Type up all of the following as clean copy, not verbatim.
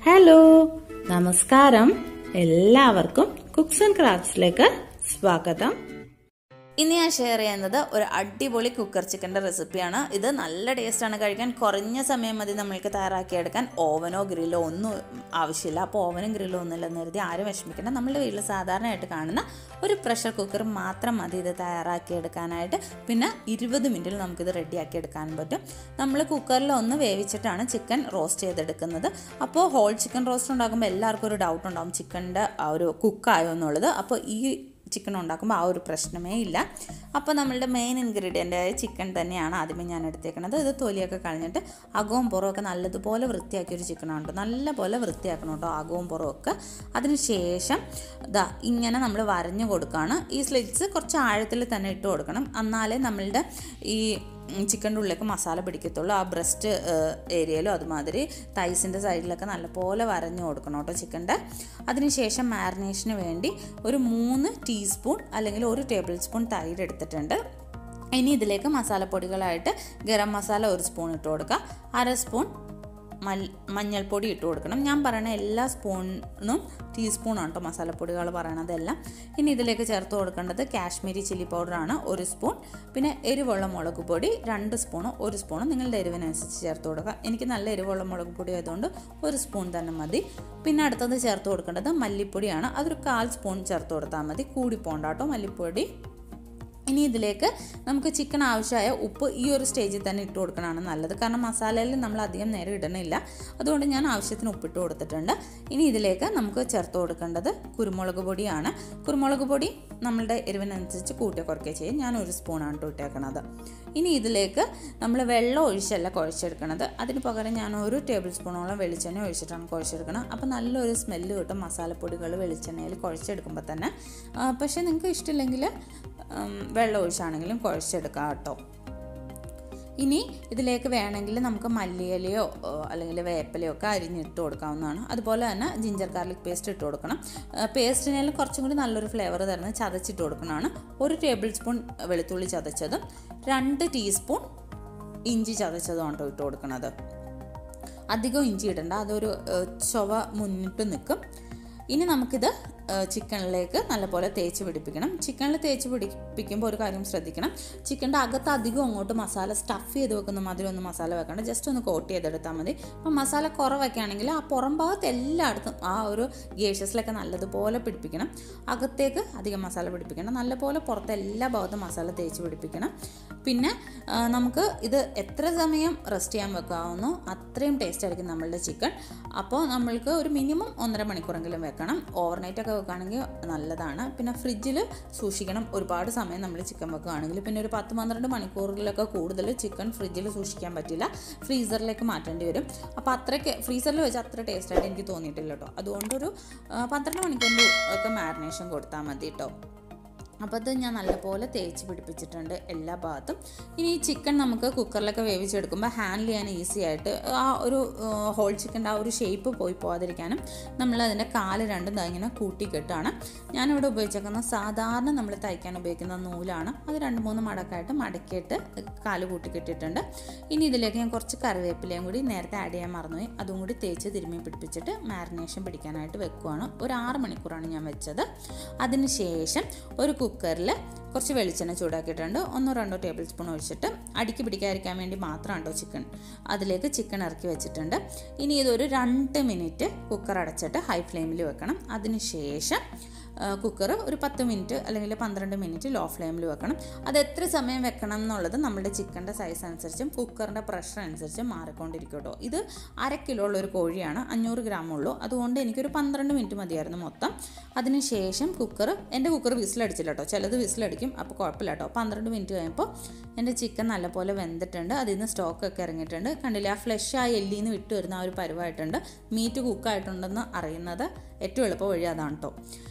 Hello, നമസ്കാരം. എല്ലാവർക്കും cooks and ക്രാഫ്റ്റ്സിലേക്ക് സ്വാഗതം. ഇന്ന് ഞാൻ ഷെയർ ചെയ്യുന്നത് ഒരു അടിപൊളി കുക്കർ ചിക്കൻ്റെ റെസിപ്പിയാണ്. ഇത് നല്ല ടേസ്റ്റാണ് കഴിക്കാൻ. കുറഞ്ഞ സമയം മതി നമ്മൾക്ക് തയ്യാറാക്കിയെടുക്കാൻ. ഓവനോ ഗ്രില്ലോ ഒന്നും ആവശ്യമില്ല. അപ്പോൾ ഓവനും ഗ്രില്ലോ ഒന്നുമില്ലെന്ന് കരുതി ആരും വിഷമിക്കേണ്ട. നമ്മുടെ വീട്ടിൽ സാധാരണയായിട്ട് കാണുന്ന ഒരു പ്രഷർ കുക്കർ മാത്രം മതി ഇത് തയ്യാറാക്കിയെടുക്കാനായിട്ട്. പിന്നെ 20 മിനിറ്റിൽ നമുക്കിത് റെഡിയാക്കി എടുക്കാൻ പറ്റും. നമ്മൾ കുക്കറിൽ ഒന്ന് വേവിച്ചിട്ടാണ് ചിക്കൻ റോസ്റ്റ് ചെയ്തെടുക്കുന്നത്. അപ്പോൾ ഹോൾ ചിക്കൻ റോസ്റ്റ് ഉണ്ടാക്കുമ്പോൾ എല്ലാവർക്കും ഒരു ഡൗട്ട് ഉണ്ടാകും, ചിക്കൻ്റെ ആ ഒരു കുക്കായോ എന്നുള്ളത്. അപ്പോൾ ഈ ചിക്കൻ ഉണ്ടാക്കുമ്പോൾ ആ ഒരു പ്രശ്നമേ ഇല്ല. അപ്പോൾ നമ്മളുടെ മെയിൻ ഇൻഗ്രീഡിയൻ്റായ ചിക്കൻ തന്നെയാണ് ആദ്യമേ ഞാൻ എടുത്തേക്കുന്നത്. ഇത് തൊലിയൊക്കെ കളഞ്ഞിട്ട് അകവും പുറമൊക്കെ നല്ലതുപോലെ വൃത്തിയാക്കിയൊരു ചിക്കനാണ്. നല്ലപോലെ വൃത്തിയാക്കണം കേട്ടോ, അകവും പുറമൊക്കെ. അതിനുശേഷം ഇങ്ങനെ നമ്മൾ വരഞ്ഞു കൊടുക്കുകയാണ്. ഈ സ്ലിറ്റ്സ് കുറച്ച് ആഴത്തിൽ തന്നെ ഇട്ട് കൊടുക്കണം, എന്നാലേ നമ്മളുടെ ഈ ചിക്കൻ്റെ ഉള്ളിലേക്ക് മസാല പിടിക്കത്തുള്ളൂ. ആ ബ്രസ്റ്റ് ഏരിയയിലും അതുമാതിരി തൈസിൻ്റെ സൈഡിലൊക്കെ നല്ലപോലെ വരഞ്ഞു കൊടുക്കണം കേട്ടോ ചിക്കൻ്റെ. അതിനുശേഷം മാരിനേഷന് വേണ്ടി ഒരു 3 ടീസ്പൂൺ അല്ലെങ്കിൽ 1 ടേബിൾ സ്പൂൺ തൈര് എടുത്തിട്ടുണ്ട്. ഇനി ഇതിലേക്ക് മസാലപ്പൊടികളായിട്ട് ഗരം മസാല 1 സ്പൂൺ ഇട്ട് കൊടുക്കുക, 1/2 സ്പൂൺ മഞ്ഞൾപ്പൊടി ഇട്ട് കൊടുക്കണം. ഞാൻ പറയണ എല്ലാ സ്പൂണും ടീസ്പൂണാണ് കേട്ടോ മസാലപ്പൊടികൾ പറയണതെല്ലാം. ഇനി ഇതിലേക്ക് ചേർത്ത് കൊടുക്കേണ്ടത് കാശ്മീരി ചില്ലി പൗഡറാണ് 1 സ്പൂൺ. പിന്നെ എരിവുള്ള മുളക് പൊടി 2 സ്പൂണോ 1 സ്പൂണോ നിങ്ങളുടെ എരിവിനനുസരിച്ച് ചേർത്ത് കൊടുക്കുക. എനിക്ക് നല്ല എരിവുള്ള മുളക് പൊടി ആയതുകൊണ്ട് 1 സ്പൂൺ തന്നെ മതി. പിന്നെ അടുത്തത് ചേർത്ത് കൊടുക്കേണ്ടത് മല്ലിപ്പൊടിയാണ്. അതൊരു 1/4 സ്പൂൺ ചേർത്ത് കൊടുത്താൽ മതി, കൂടി പോകണ്ട കേട്ടോ മല്ലിപ്പൊടി. ഇനി ഇതിലേക്ക് നമുക്ക് ചിക്കൻ ആവശ്യമായ ഉപ്പ് ഈ ഒരു സ്റ്റേജിൽ തന്നെ ഇട്ട് കൊടുക്കണതാണ് നല്ലത്. കാരണം മസാലയിൽ നമ്മൾ അധികം നേരം ഇടണില്ല, അതുകൊണ്ട് ഞാൻ ആവശ്യത്തിന് ഉപ്പിട്ട് കൊടുത്തിട്ടുണ്ട്. ഇനി ഇതിലേക്ക് നമുക്ക് ചേർത്ത് കൊടുക്കേണ്ടത് കുരുമുളക് പൊടിയാണ്. കുരുമുളക് പൊടി നമ്മളുടെ എരിവിനനുസരിച്ച് കൂട്ടി കുറയ്ക്കുക ചെയ്യും. ഞാൻ 1 സ്പൂണാണ് ഇട്ടേക്കണത്. ഇനി ഇതിലേക്ക് നമ്മൾ വെള്ളം ഒഴിച്ചല്ല കുഴച്ചെടുക്കണത്. അതിന് പകരം ഞാൻ 1 ടേബിൾ സ്പൂണോളം വെളിച്ചെണ്ണ ഒഴിച്ചിട്ടാണ് കുഴച്ചെടുക്കണം. അപ്പോൾ നല്ലൊരു സ്മെല്ല് കിട്ടും മസാലപ്പൊടികൾ വെളിച്ചെണ്ണയിൽ കുഴച്ചെടുക്കുമ്പോൾ തന്നെ. പക്ഷേ നിങ്ങൾക്ക് ഇഷ്ടമില്ലെങ്കിൽ വെള്ളം ഒഴിച്ചാണെങ്കിലും കുഴച്ചെടുക്കാം കേട്ടോ. ഇനി ഇതിലേക്ക് വേണമെങ്കിൽ നമുക്ക് മല്ലിയിലയോ അല്ലെങ്കിൽ വേപ്പിലയോ ഒക്കെ അരിഞ്ഞിട്ട് കൊടുക്കാവുന്നതാണ്. അതുപോലെ തന്നെ ജിഞ്ചർ ഗാർലിക് പേസ്റ്റ് ഇട്ട് കൊടുക്കണം. പേസ്റ്റിനേലും കുറച്ചും കൂടി നല്ലൊരു ഫ്ലേവർ തരുന്നത് ചതച്ചിട്ട് കൊടുക്കണതാണ്. 1 ടേബിൾ സ്പൂൺ വെളുത്തുള്ളി ചതച്ചതും 2 ടീസ്പൂൺ ഇഞ്ചി ചതച്ചതും ആണ് ഇട്ട് കൊടുക്കുന്നത്. അധികം ഇഞ്ചി ഇടണ്ട, അതൊരു ചൊവ മുന്നിട്ട് നിൽക്കും. ഇനി നമുക്കിത് ചിക്കനിലേക്ക് നല്ലപോലെ തേച്ച് പിടിപ്പിക്കണം. ചിക്കനിൽ തേച്ച് പിടിപ്പിക്കുമ്പോൾ ഒരു കാര്യം ശ്രദ്ധിക്കണം, ചിക്കൻ്റെ അകത്ത് അധികം അങ്ങോട്ട് മസാല സ്റ്റഫ് ചെയ്ത് വെക്കുന്ന മാതിരി ഒന്നും മസാല വെക്കണം, ജസ്റ്റ് ഒന്ന് കോട്ട് ചെയ്തെടുത്താൽ മതി. അപ്പോൾ മസാല കുറവൊക്കെ ആണെങ്കിൽ ആ പുറം ഭാഗത്ത് എല്ലായിടത്തും ആ ഒരു ഗേഷ്യസിലൊക്കെ നല്ലതുപോലെ പിടിപ്പിക്കണം. അകത്തേക്ക് അധികം മസാല പിടിപ്പിക്കണം, നല്ലപോലെ പുറത്ത് എല്ലാ ഭാഗത്തും മസാല തേച്ച് പിടിപ്പിക്കണം. പിന്നെ നമുക്ക് ഇത് എത്ര സമയം റെസ്റ്റ് ചെയ്യാൻ വെക്കാവുന്നോ അത്രയും ടേസ്റ്റ് ആയിരിക്കും നമ്മളുടെ ചിക്കൻ. അപ്പോൾ നമ്മൾക്ക് ഒരു മിനിമം 1.5 മണിക്കൂറെങ്കിലും വെക്കണം. ഓവർനൈറ്റൊക്കെ വെക്കുകയാണെങ്കിൽ നല്ലതാണ്. പിന്നെ ഫ്രിഡ്ജിൽ സൂക്ഷിക്കണം ഒരുപാട് സമയം നമ്മൾ ചിക്കൻ വെക്കുകയാണെങ്കിൽ. പിന്നെ ഒരു 10-12 മണിക്കൂറിലൊക്കെ കൂടുതൽ ചിക്കൻ ഫ്രിഡ്ജിൽ സൂക്ഷിക്കാൻ പറ്റില്ല, ഫ്രീസറിലേക്ക് മാറ്റേണ്ടി വരും. അപ്പോൾ അത്രയ്ക്ക് ഫ്രീസറിൽ വെച്ച് അത്ര ടേസ്റ്റായിട്ട് എനിക്ക് തോന്നിയിട്ടില്ല കേട്ടോ. അതുകൊണ്ടൊരു 12 മണിക്കൂറിൻ്റെ ഒക്കെ മാരിനേഷൻ കൊടുത്താൽ മതി കേട്ടോ. അപ്പോൾ അത് ഞാൻ നല്ലപോലെ തേച്ച് പിടിപ്പിച്ചിട്ടുണ്ട് എല്ലാ ഭാഗത്തും. ഇനി ഈ ചിക്കൻ നമുക്ക് കുക്കറിലൊക്കെ വേവിച്ചെടുക്കുമ്പോൾ ഹാൻഡിൽ ചെയ്യാൻ ഈസി ആയിട്ട് ആ ഒരു ഹോൾ ചിക്കൻ്റെ ആ ഒരു ഷേപ്പ് പോകാതിരിക്കാനും നമ്മൾ അതിൻ്റെ കാല് രണ്ടും ഇങ്ങനെ കൂട്ടിക്കെട്ടാണ്. ഞാനിവിടെ ഉപയോഗിച്ചേക്കുന്നത് സാധാരണ നമ്മൾ തയ്ക്കാൻ ഉപയോഗിക്കുന്ന നൂലാണ്. അത് 2-3 മടക്കായിട്ട് മടക്കിയിട്ട് കാല് കൂട്ടിക്കെട്ടിയിട്ടുണ്ട്. ഇനി ഇതിലേക്ക് ഞാൻ കുറച്ച് കറിവേപ്പിലയും കൂടി നേരത്തെ ആഡ് ചെയ്യാൻ മറന്നുപോയി, അതും കൂടി തേച്ച് തിരുമ്മി പിടിപ്പിച്ചിട്ട് മാരിനേഷൻ പിടിക്കാനായിട്ട് വെക്കുവാണ്. ഒരു 6 മണിക്കൂറാണ് ഞാൻ വെച്ചത്. അതിന് ശേഷം ഒരു കുക്കറിൽ കുറച്ച് വെളിച്ചെണ്ണ ചൂടാക്കിയിട്ടുണ്ട്. 1-2 ടേബിൾ സ്പൂൺ ഒഴിച്ചിട്ട് അടിക്ക് പിടിക്കാതിരിക്കാൻ വേണ്ടി മാത്രമാണ് കേട്ടോ ചിക്കൻ. അതിലേക്ക് ചിക്കൻ ഇറക്കി വെച്ചിട്ടുണ്ട്. ഇനി ഇതൊരു 2 മിനിറ്റ് കുക്കർ അടച്ചിട്ട് ഹൈ ഫ്ലെയിമിൽ വെക്കണം. അതിന് ശേഷം കുക്കർ ഒരു 10 മിനിറ്റ് അല്ലെങ്കിൽ 12 മിനിറ്റ് ലോ ഫ്ലെയിമിൽ വെക്കണം. അത് എത്ര സമയം വെക്കണം എന്നുള്ളത് നമ്മുടെ ചിക്കൻ്റെ സൈസ് അനുസരിച്ചും കുക്കറിൻ്റെ പ്രഷർ അനുസരിച്ചും മാറിക്കൊണ്ടിരിക്കും കേട്ടോ. ഇത് 1/2 കിലോ ഉള്ളൊരു കോഴിയാണ്, 500 ഗ്രാം ഉള്ളൂ. അതുകൊണ്ട് എനിക്കൊരു 12 മിനിറ്റ് മതിയായിരുന്നു മൊത്തം. അതിന് ശേഷം എൻ്റെ കുക്കർ വിസിലടിച്ചില്ല കേട്ടോ, ചിലത് വിസിലടിക്കും, അപ്പോൾ കുഴപ്പമില്ല കേട്ടോ. 12 മിനിറ്റ് കഴിയുമ്പോൾ എൻ്റെ ചിക്കൻ നല്ലപോലെ വെന്തിട്ടുണ്ട്. അതിൽ നിന്ന് സ്റ്റോക്കൊക്കെ ഇറങ്ങിയിട്ടുണ്ട്. കണ്ടില്ലേ, ആ ഫ്ലഷ് ആ എല്ലിൽ നിന്ന് വിട്ട് വരുന്ന ആ ഒരു പരുവായിട്ടുണ്ട്. മീറ്റ് കുക്കായിട്ടുണ്ടെന്ന് അറിയുന്നത് ഏറ്റവും എളുപ്പ വഴി അതാണ് കേട്ടോ.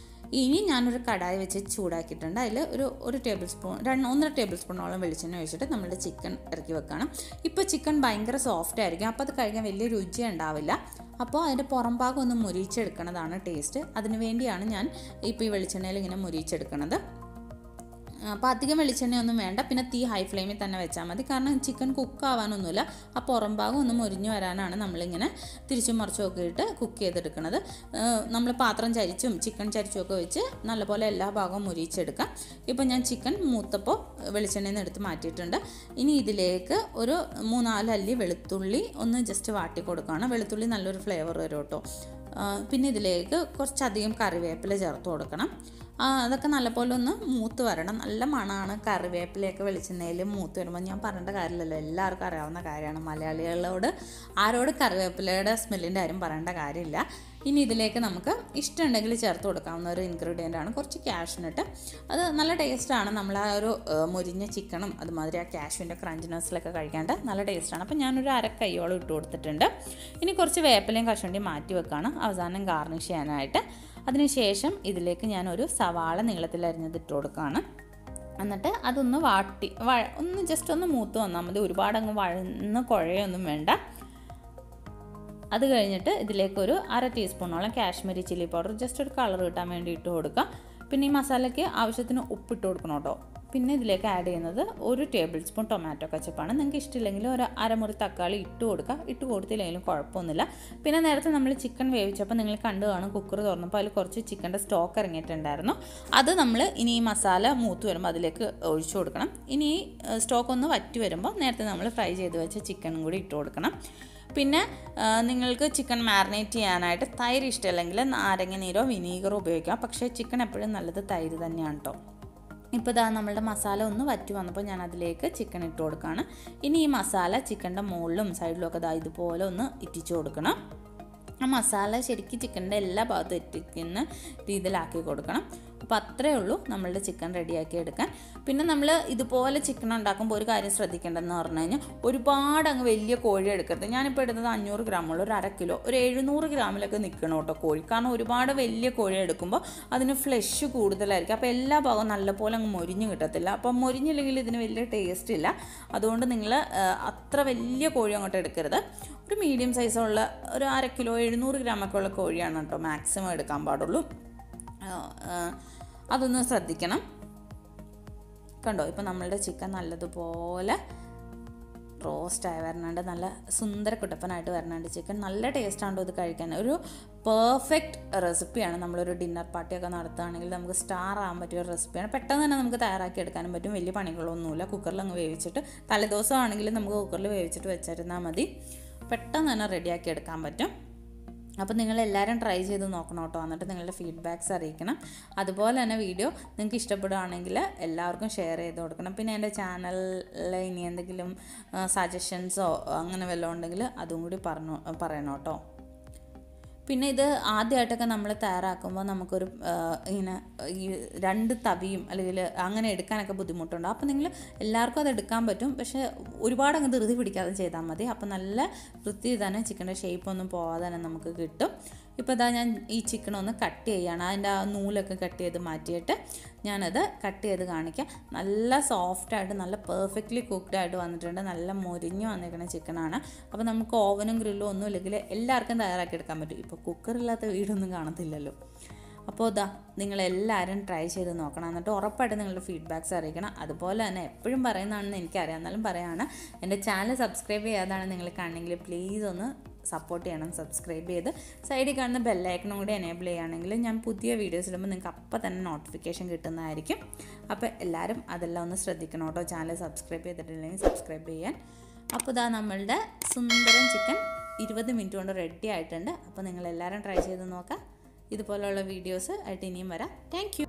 ഇനി ഞാനൊരു കടായി വെച്ച് ചൂടാക്കിയിട്ടുണ്ട്. അതിൽ ഒരു ടേബിൾ സ്പൂൺ 1.5 ടേബിൾ സ്പൂണോളം വെളിച്ചെണ്ണ ഒഴിച്ചിട്ട് നമ്മുടെ ചിക്കൻ ഇറക്കി വെക്കണം. ഇപ്പോൾ ചിക്കൻ ഭയങ്കര സോഫ്റ്റ് ആയിരിക്കും, അപ്പോൾ അത് കഴിക്കാൻ വലിയ രുചി ഉണ്ടാവില്ല. അപ്പോൾ അതിൻ്റെ പുറം ഭാഗം ഒന്ന് മുരിച്ചെടുക്കണതാണ് ടേസ്റ്റ്. അതിന് വേണ്ടിയാണ് ഞാൻ ഇപ്പോൾ ഈ വെളിച്ചെണ്ണയിൽ ഇങ്ങനെ മുരിച്ചെടുക്കണത്. അപ്പോൾ അധികം വെളിച്ചെണ്ണയൊന്നും വേണ്ട. പിന്നെ തീ ഹൈ ഫ്ലെയിമിൽ തന്നെ വെച്ചാൽ മതി. കാരണം ചിക്കൻ കുക്കാവാനൊന്നുമില്ല. ആ പുറം ഭാഗം ഒന്ന് മുരിഞ്ഞു വരാനാണ് നമ്മളിങ്ങനെ തിരിച്ചും മറിച്ചും ഒക്കെ ഇട്ട് കുക്ക് ചെയ്തെടുക്കുന്നത്. നമ്മൾ പാത്രം ചരിച്ചും ചിക്കൻ ചരിച്ചും ഒക്കെ വെച്ച് നല്ലപോലെ എല്ലാ ഭാഗവും മുരിച്ചെടുക്കാം. ഇപ്പോൾ ഞാൻ ചിക്കൻ മൂത്തപ്പോൾ വെളിച്ചെണ്ണയിൽ നിന്ന് എടുത്ത് മാറ്റിയിട്ടുണ്ട്. ഇനി ഇതിലേക്ക് ഒരു 3-4 അല്ലി വെളുത്തുള്ളി ഒന്ന് ജസ്റ്റ് വാട്ടി കൊടുക്കുകയാണ്. വെളുത്തുള്ളി നല്ലൊരു ഫ്ലേവർ വരും കേട്ടോ. പിന്നെ ഇതിലേക്ക് കുറച്ചധികം കറിവേപ്പില ചേർത്ത് കൊടുക്കണം. അതൊക്കെ നല്ലപോലെ ഒന്ന് മൂത്ത് വരണം. നല്ല മണമാണ് കറിവേപ്പിലയൊക്കെ വെളിച്ചെണ്ണയിൽ മൂത്ത് വരുമ്പോൾ. ഞാൻ പറയേണ്ട കാര്യമില്ലല്ലോ, എല്ലാവർക്കും അറിയാവുന്ന കാര്യമാണ്. മലയാളികളോട് ആരോട് കറിവേപ്പിലയുടെ സ്മെല്ലിൻ്റെ കാര്യം പറയേണ്ട കാര്യമില്ല. ഇനി ഇതിലേക്ക് നമുക്ക് ഇഷ്ടമുണ്ടെങ്കിൽ ചേർത്ത് കൊടുക്കാവുന്ന ഒരു ഇൻഗ്രീഡിയൻ്റാണ് കുറച്ച് കാഷ്യൂനട്ട്. അത് നല്ല ടേസ്റ്റാണ്. നമ്മൾ ആ ഒരു മുരിഞ്ഞ ചിക്കനും അതുമാതിരി ആ കാഷ്യൂവിൻ്റെ ക്രഞ്ചിനെസ്സിലൊക്കെ കഴിക്കാണ്ട് നല്ല ടേസ്റ്റാണ്. അപ്പോൾ ഞാനൊരു 1/2 കൈയോളം ഇട്ട് കൊടുത്തിട്ടുണ്ട്. ഇനി കുറച്ച് വേപ്പിലയും കശുവണ്ടിയും മാറ്റി വെക്കുകയാണ് അവസാനം ഗാർണിഷ് ചെയ്യാനായിട്ട്. അതിനുശേഷം ഇതിലേക്ക് ഞാനൊരു സവാള നീളത്തിൽ അരിഞ്ഞത് ഇട്ട് കൊടുക്കുകയാണ്. എന്നിട്ട് അതൊന്ന് ഒന്ന് ജസ്റ്റ് ഒന്ന് മൂത്ത് വന്നാൽ മതി. ഒരുപാട് അങ്ങ് വഴന്ന് കുഴയൊന്നും വേണ്ട. അത് കഴിഞ്ഞിട്ട് ഇതിലേക്കൊരു 1/2 ടീസ്പൂണോളം കാശ്മീരി ചില്ലി പൗഡർ ജസ്റ്റ് ഒരു കളർ കിട്ടാൻ വേണ്ടി ഇട്ട് കൊടുക്കുക. പിന്നെ ഈ മസാലയ്ക്ക് ആവശ്യത്തിന് ഉപ്പിട്ട് കൊടുക്കണം കേട്ടോ. പിന്നെ ഇതിലേക്ക് ആഡ് ചെയ്യുന്നത് 1 ടേബിൾ സ്പൂൺ ടൊമാറ്റോ കച്ചപ്പാണ്. നിങ്ങൾക്ക് ഇഷ്ടമില്ലെങ്കിൽ ഒരു അരമുറി തക്കാളി ഇട്ട് കൊടുക്കുക. ഇട്ട് കൊടുത്തില്ലെങ്കിലും കുഴപ്പമൊന്നുമില്ല. പിന്നെ നേരത്തെ നമ്മൾ ചിക്കൻ വേവിച്ചപ്പോൾ നിങ്ങൾ കണ്ടു കാണും, കുക്കർ തുറന്നപ്പോൾ അതിൽ കുറച്ച് ചിക്കൻ്റെ സ്റ്റോക്ക് ഇറങ്ങിയിട്ടുണ്ടായിരുന്നു. അത് നമ്മൾ ഇനി ഈ മസാല മൂത്ത് വരുമ്പോൾ അതിലേക്ക് ഒഴിച്ചു കൊടുക്കണം. ഇനി ഈ സ്റ്റോക്ക് ഒന്ന് വറ്റി വരുമ്പോൾ നേരത്തെ നമ്മൾ ഫ്രൈ ചെയ്ത് വെച്ച ചിക്കനും കൂടി ഇട്ട് കൊടുക്കണം. പിന്നെ നിങ്ങൾക്ക് ചിക്കൻ മാരിനേറ്റ് ചെയ്യാനായിട്ട് തൈര് ഇഷ്ടമല്ലെങ്കിൽ നാരങ്ങ നീരോ വിനീഗറോ ഉപയോഗിക്കാം. പക്ഷേ ചിക്കൻ എപ്പോഴും നല്ലത് തൈര് തന്നെയാണ് കേട്ടോ. ഇപ്പോൾ ഇതാ നമ്മളുടെ മസാല ഒന്ന് വറ്റി വന്നപ്പോൾ ഞാൻ അതിലേക്ക് ചിക്കൻ ഇട്ട് കൊടുക്കുകയാണ്. ഇനി ഈ മസാല ചിക്കൻ്റെ മുകളിലും സൈഡിലും ഒക്കെ ഇതുപോലെ ഒന്ന് ഇറ്റിച്ചു കൊടുക്കണം. ആ മസാല ശരിക്കും ചിക്കൻ്റെ എല്ലാ ഭാഗത്തും എത്തിക്കുന്ന രീതിയിലാക്കി കൊടുക്കണം. അപ്പോൾ അത്രയേ ഉള്ളൂ നമ്മളുടെ ചിക്കൻ റെഡിയാക്കി എടുക്കാൻ. പിന്നെ നമ്മൾ ഇതുപോലെ ചിക്കൻ ഉണ്ടാക്കുമ്പോൾ ഒരു കാര്യം ശ്രദ്ധിക്കേണ്ടതെന്ന് പറഞ്ഞു കഴിഞ്ഞാൽ ഒരുപാട് അങ്ങ് വലിയ കോഴി എടുക്കരുത്. ഞാനിപ്പോൾ എടുത്തത് 500 ഗ്രാമുള്ള ഒരു 1/2 കിലോ, ഒരു 700 ഗ്രാമിലൊക്കെ നിൽക്കണം കേട്ടോ കോഴി. കാരണം ഒരുപാട് വലിയ കോഴി എടുക്കുമ്പോൾ അതിന് ഫ്ലഷ് കൂടുതലായിരിക്കും. അപ്പോൾ എല്ലാ ഭാഗവും നല്ലപോലെ അങ്ങ് മൊരിഞ്ഞ് കിട്ടത്തില്ല. അപ്പം മൊരിഞ്ഞില്ലെങ്കിൽ ഇതിന് വലിയ ടേസ്റ്റ് ഇല്ല. അതുകൊണ്ട് നിങ്ങൾ അത്ര വലിയ കോഴി അങ്ങോട്ട് എടുക്കരുത്. ഒരു മീഡിയം സൈസുള്ള ഒരു 1/2 കിലോ 700 ഗ്രാമൊക്കെ ഉള്ള കോഴിയാണ് കേട്ടോ മാക്സിമം എടുക്കാൻ പാടുള്ളൂ. അതൊന്ന് ശ്രദ്ധിക്കണം. കണ്ടോ, ഇപ്പോൾ നമ്മളുടെ ചിക്കൻ നല്ലതുപോലെ റോസ്റ്റായി വരണുണ്ട്. നല്ല സുന്ദര കുട്ടപ്പനായിട്ട് വരണുണ്ട് ചിക്കൻ. നല്ല ടേസ്റ്റാണോ ഇത് കഴിക്കാൻ. ഒരു പെർഫെക്റ്റ് റെസിപ്പിയാണ്. നമ്മളൊരു ഡിന്നർ പാർട്ടിയൊക്കെ നടത്തുകയാണെങ്കിൽ നമുക്ക് സ്റ്റാർ ആകാൻ പറ്റിയ ഒരു റെസിപ്പിയാണ്. പെട്ടെന്ന് തന്നെ നമുക്ക് തയ്യാറാക്കി എടുക്കാനും പറ്റും. വലിയ പണികളൊന്നുമില്ല. കുക്കറിൽ അങ്ങ് വേവിച്ചിട്ട് തലേദിവസം ആണെങ്കിലും നമുക്ക് കുക്കറിൽ വേവിച്ചിട്ട് വെച്ചിരുന്നാൽ മതി. പെട്ടെന്ന് തന്നെ റെഡിയാക്കി എടുക്കാൻ പറ്റും. അപ്പോൾ നിങ്ങളെല്ലാവരും ട്രൈ ചെയ്ത് നോക്കണം കേട്ടോ. എന്നിട്ട് നിങ്ങളുടെ ഫീഡ്ബാക്ക്സ് അറിയിക്കണം. അതുപോലെ തന്നെ വീഡിയോ നിങ്ങൾക്ക് ഇഷ്ടപ്പെടുകയാണെങ്കിൽ എല്ലാവർക്കും ഷെയർ ചെയ്ത് കൊടുക്കണം. പിന്നെ എൻ്റെ ചാനലിൽ ഇനി എന്തെങ്കിലും സജഷൻസോ അങ്ങനെ വല്ലതും ഉണ്ടെങ്കിൽ അതും കൂടി പറയണം കേട്ടോ. പിന്നെ ഇത് ആദ്യമായിട്ടൊക്കെ നമ്മൾ തയ്യാറാക്കുമ്പോൾ നമുക്കൊരു ഇങ്ങനെ ഈ 2 തവിയും അല്ലെങ്കിൽ അങ്ങനെ എടുക്കാനൊക്കെ ബുദ്ധിമുട്ടുണ്ട്. അപ്പോൾ നിങ്ങൾ എല്ലാവർക്കും അത് എടുക്കാൻ പറ്റും. പക്ഷേ ഒരുപാട് അങ്ങ് ധൃതി പിടിക്കാതെ ചെയ്താൽ മതി. അപ്പോൾ നല്ല വൃത്തി തന്നെ ചിക്കൻ്റെ ഷേപ്പൊന്നും പോവാതെ തന്നെ നമുക്ക് കിട്ടും. ഇപ്പോൾ ഇതാ ഞാൻ ഈ ചിക്കൻ ഒന്ന് കട്ട് ചെയ്യുകയാണ്. അതിൻ്റെ ആ നൂലൊക്കെ കട്ട് ചെയ്ത് മാറ്റിയിട്ട് ഞാനത് കട്ട് ചെയ്ത് കാണിക്കാം. നല്ല സോഫ്റ്റായിട്ട് നല്ല പെർഫെക്റ്റ്ലി കുക്ക്ഡായിട്ട് വന്നിട്ടുണ്ട്. നല്ല മൊരിഞ്ഞ് വന്നിരിക്കുന്ന ചിക്കനാണ്. അപ്പോൾ നമുക്ക് ഓവനും ഗ്രില്ലും ഒന്നും ഇല്ലെങ്കിൽ എല്ലാവർക്കും തയ്യാറാക്കി എടുക്കാൻ പറ്റും. ഇപ്പോൾ കുക്കറില്ലാത്ത വീടൊന്നും കാണത്തില്ലല്ലോ. അപ്പോൾ ഇതാ നിങ്ങളെല്ലാവരും ട്രൈ ചെയ്ത് നോക്കണം. എന്നിട്ട് ഉറപ്പായിട്ട് നിങ്ങളുടെ ഫീഡ്ബാക്ക്സ് അറിയിക്കണം. അതുപോലെ തന്നെ എപ്പോഴും പറയുന്നതാണെന്ന് എനിക്കറിയാം, എന്നാലും പറയുകയാണ്, എൻ്റെ ചാനൽ സബ്സ്ക്രൈബ് ചെയ്യാതാണ് നിങ്ങൾ കാണണമെങ്കിൽ പ്ലീസ് ഒന്ന് സപ്പോർട്ട് ചെയ്യണം. സബ്സ്ക്രൈബ് ചെയ്ത് സൈഡിൽ കാണുന്ന ബെല്ലൈക്കണും കൂടി എനേബിൾ ചെയ്യുകയാണെങ്കിൽ ഞാൻ പുതിയ വീഡിയോസ് ഇടുമ്പോൾ നിങ്ങൾക്ക് അപ്പം തന്നെ നോട്ടിഫിക്കേഷൻ കിട്ടുന്നതായിരിക്കും. അപ്പോൾ എല്ലാവരും അതെല്ലാം ഒന്ന് ശ്രദ്ധിക്കണം കേട്ടോ. ചാനൽ സബ്സ്ക്രൈബ് ചെയ്തിട്ടില്ലെങ്കിൽ സബ്സ്ക്രൈബ് ചെയ്യാൻ. അപ്പോൾ ഇതാ നമ്മളുടെ സുന്ദരൻ ചിക്കൻ 20 മിനിറ്റ് കൊണ്ട് റെഡി ആയിട്ടുണ്ട്. അപ്പോൾ നിങ്ങളെല്ലാവരും ട്രൈ ചെയ്ത് നോക്കാം. ഇതുപോലുള്ള വീഡിയോസ് ആയിട്ട് ഇനിയും വരാം. Thank you.